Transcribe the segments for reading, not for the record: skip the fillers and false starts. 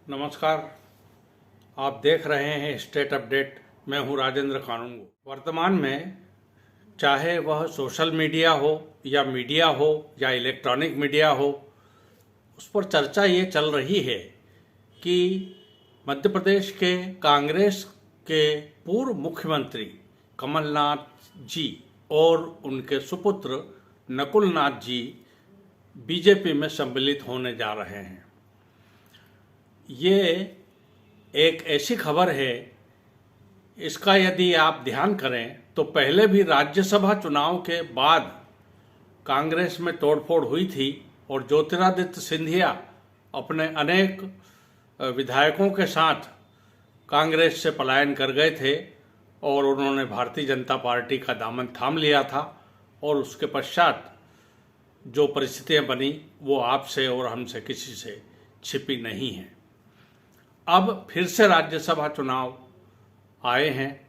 नमस्कार। आप देख रहे हैं स्टेट अपडेट। मैं हूं राजेंद्र कानूनगो। वर्तमान में चाहे वह सोशल मीडिया हो या इलेक्ट्रॉनिक मीडिया हो, उस पर चर्चा ये चल रही है कि मध्य प्रदेश के कांग्रेस के पूर्व मुख्यमंत्री कमलनाथ जी और उनके सुपुत्र नकुलनाथ जी बीजेपी में सम्मिलित होने जा रहे हैं। ये एक ऐसी खबर है, इसका यदि आप ध्यान करें तो पहले भी राज्यसभा चुनाव के बाद कांग्रेस में तोड़फोड़ हुई थी और ज्योतिरादित्य सिंधिया अपने अनेक विधायकों के साथ कांग्रेस से पलायन कर गए थे और उन्होंने भारतीय जनता पार्टी का दामन थाम लिया था। और उसके पश्चात जो परिस्थितियां बनी वो आपसे और हमसे किसी से छिपी नहीं हैं। अब फिर से राज्यसभा चुनाव आए हैं।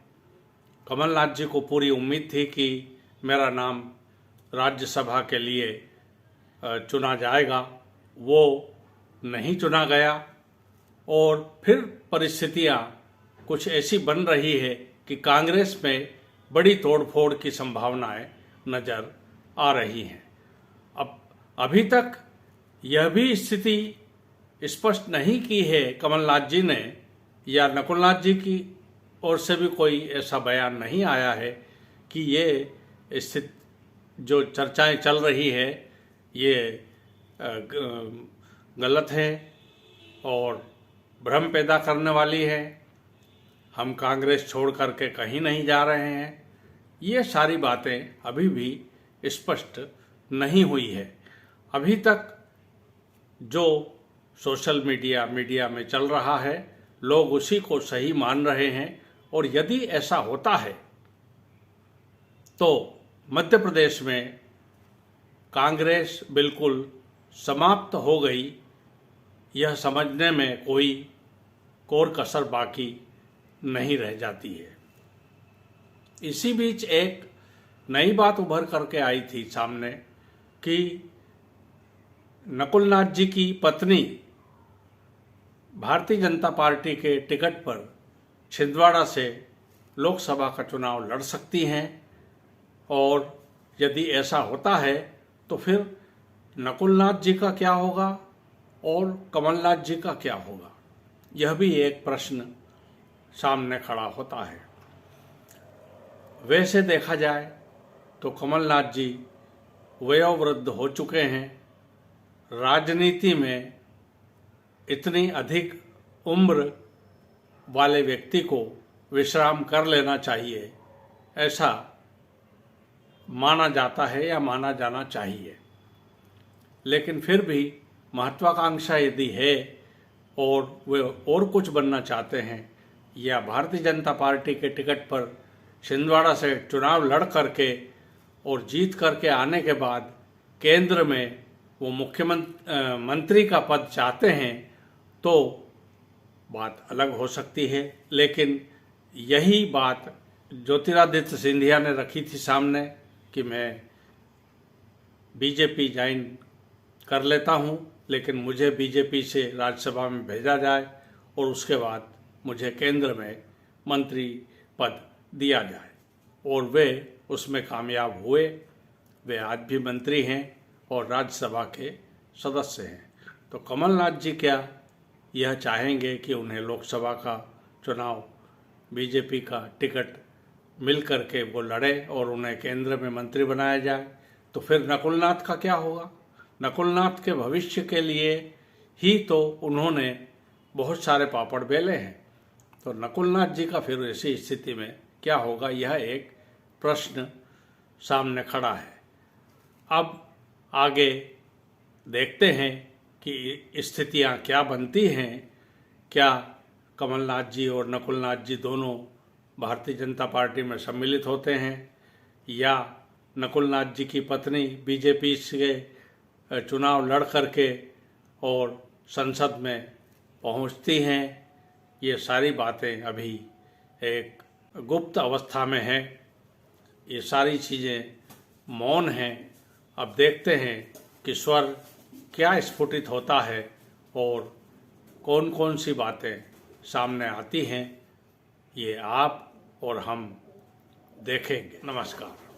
कमलनाथ जी को पूरी उम्मीद थी कि मेरा नाम राज्यसभा के लिए चुना जाएगा, वो नहीं चुना गया और फिर परिस्थितियां कुछ ऐसी बन रही है कि कांग्रेस में बड़ी तोड़फोड़ की संभावनाएं नज़र आ रही हैं। अब अभी तक यह भी स्थिति स्पष्ट नहीं की है कमलनाथ जी ने या नकुलनाथ जी की ओर से भी कोई ऐसा बयान नहीं आया है कि ये स्थिति जो चर्चाएं चल रही है ये गलत है और भ्रम पैदा करने वाली है। हम कांग्रेस छोड़ करके कहीं नहीं जा रहे हैं। ये सारी बातें अभी भी स्पष्ट नहीं हुई है। अभी तक जो सोशल मीडिया में चल रहा है, लोग उसी को सही मान रहे हैं। और यदि ऐसा होता है तो मध्य प्रदेश में कांग्रेस बिल्कुल समाप्त हो गई, यह समझने में कोई कोर कसर बाकी नहीं रह जाती है। इसी बीच एक नई बात उभर करके आई थी सामने कि नकुलनाथ जी की पत्नी भारतीय जनता पार्टी के टिकट पर छिंदवाड़ा से लोकसभा का चुनाव लड़ सकती हैं। और यदि ऐसा होता है तो फिर नकुलनाथ जी का क्या होगा और कमलनाथ जी का क्या होगा, यह भी एक प्रश्न सामने खड़ा होता है। वैसे देखा जाए तो कमलनाथ जी वयोवृद्ध हो चुके हैं। राजनीति में इतनी अधिक उम्र वाले व्यक्ति को विश्राम कर लेना चाहिए, ऐसा माना जाता है या माना जाना चाहिए। लेकिन फिर भी महत्वाकांक्षा यदि है और वे और कुछ बनना चाहते हैं या भारतीय जनता पार्टी के टिकट पर छिंदवाड़ा से चुनाव लड़ करके और जीत करके आने के बाद केंद्र में वो मंत्री का पद चाहते हैं तो बात अलग हो सकती है। लेकिन यही बात ज्योतिरादित्य सिंधिया ने रखी थी सामने कि मैं बीजेपी ज्वाइन कर लेता हूं, लेकिन मुझे बीजेपी से राज्यसभा में भेजा जाए और उसके बाद मुझे केंद्र में मंत्री पद दिया जाए। और वे उसमें कामयाब हुए। वे आज भी मंत्री हैं और राज्यसभा के सदस्य हैं। तो कमलनाथ जी क्या यह चाहेंगे कि उन्हें लोकसभा का चुनाव बीजेपी का टिकट मिल करके वो लड़े और उन्हें केंद्र में मंत्री बनाया जाए? तो फिर नकुलनाथ का क्या होगा? नकुलनाथ के भविष्य के लिए ही तो उन्होंने बहुत सारे पापड़ बेले हैं। तो नकुलनाथ जी का फिर ऐसी स्थिति में क्या होगा, यह एक प्रश्न सामने खड़ा है। अब आगे देखते हैं कि स्थितियां क्या बनती हैं। क्या कमलनाथ जी और नकुलनाथ जी दोनों भारतीय जनता पार्टी में सम्मिलित होते हैं या नकुलनाथ जी की पत्नी बीजेपी से चुनाव लड़ करके और संसद में पहुंचती हैं? ये सारी बातें अभी एक गुप्त अवस्था में हैं। ये सारी चीज़ें मौन हैं। अब देखते हैं कि स्वर क्या स्फुटित होता है और कौन कौन सी बातें सामने आती हैं, ये आप और हम देखेंगे। नमस्कार।